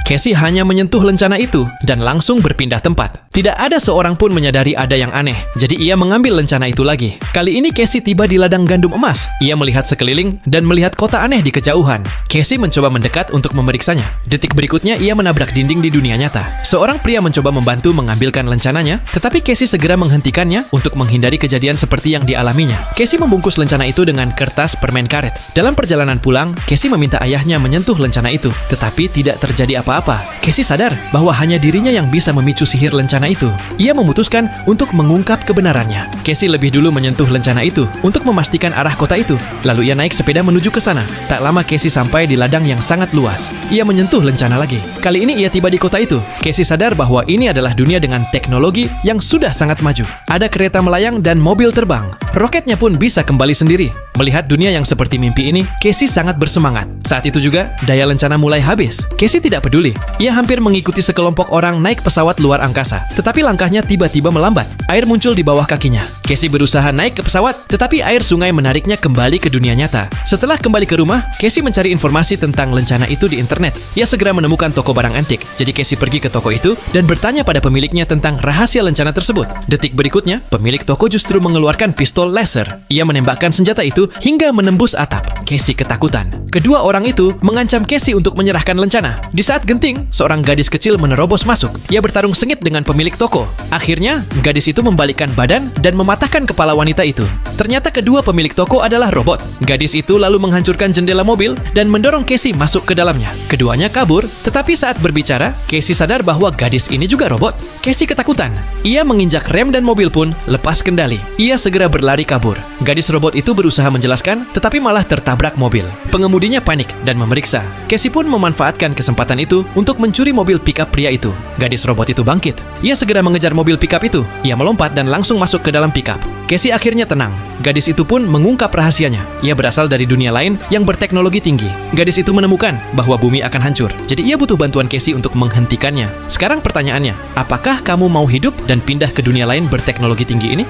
Casey hanya menyentuh lencana itu dan langsung berpindah tempat. Tidak ada seorang pun menyadari ada yang aneh, jadi ia mengambil lencana itu lagi. Kali ini Casey tiba di ladang gandum emas. Ia melihat sekeliling dan melihat kota aneh di kejauhan. Casey mencoba mendekat untuk memeriksanya. Detik berikutnya ia menabrak dinding di dunia nyata. Seorang pria mencoba membantu mengambilkan lencananya, tetapi Casey segera menghentikannya untuk menghindari kejadian seperti yang dialaminya. Casey membungkus lencana itu dengan kertas permen karet. Dalam perjalanan pulang, Casey meminta ayahnya menyentuh lencana itu, tetapi tidak terjadi apa-apa. Casey sadar bahwa hanya dirinya yang bisa memicu sihir lencana itu. Ia memutuskan untuk mengungkap kebenarannya. Casey lebih dulu menyentuh lencana itu untuk memastikan arah kota itu. Lalu ia naik sepeda menuju ke sana. Tak lama Casey sampai di ladang yang sangat luas. Ia menyentuh lencana lagi. Kali ini ia tiba di kota itu. Casey sadar bahwa ini adalah dunia dengan teknologi yang sudah sangat maju. Ada kereta melayang dan mobil terbang. Roketnya pun bisa kembali sendiri. Melihat dunia yang seperti mimpi ini, Casey sangat bersemangat. Saat itu juga, daya lencana mulai habis. Casey tidak peduli. Ia hampir mengikuti sekelompok orang naik pesawat luar angkasa. Tetapi langkahnya tiba-tiba melambat. Air muncul di bawah kakinya. Casey berusaha naik ke pesawat, tetapi air sungai menariknya kembali ke dunia nyata. Setelah kembali ke rumah, Casey mencari informasi tentang lencana itu di internet. Ia segera menemukan toko barang antik. Jadi Casey pergi ke toko itu dan bertanya pada pemiliknya tentang rahasia lencana tersebut. Detik berikutnya, pemilik toko justru mengeluarkan pistol laser. Ia menembakkan senjata itu hingga menembus atap. Casey ketakutan. Kedua orang itu mengancam Casey untuk menyerahkan lencana. Di saat genting, seorang gadis kecil menerobos masuk. Ia bertarung sengit dengan pemilik toko. Akhirnya, gadis itu membalikkan badan dan mematahkan kepala wanita itu. Ternyata kedua pemilik toko adalah robot. Gadis itu lalu menghancurkan jendela mobil dan mendorong Casey masuk ke dalamnya. Keduanya kabur, tetapi saat berbicara, Casey sadar bahwa gadis ini juga robot. Casey ketakutan. Ia menginjak rem dan mobil pun lepas kendali. Ia segera berlari kabur. Gadis robot itu berusaha menjelaskan, tetapi malah tertabrak mobil. Pengemudinya panik dan memeriksa. Casey pun memanfaatkan kesempatan itu untuk mencuri mobil pickup pria itu. Gadis robot itu bangkit. Ia segera mengejar mobil pickup itu. Ia melompat dan langsung masuk ke dalam pickup. Casey akhirnya tenang. Gadis itu pun mengungkap rahasianya. Ia berasal dari dunia lain yang berteknologi tinggi. Gadis itu menemukan bahwa bumi akan hancur. Jadi ia butuh bantuan Casey untuk menghentikannya. Sekarang pertanyaannya, apakah kamu mau hidup dan pindah ke dunia lain berteknologi tinggi ini?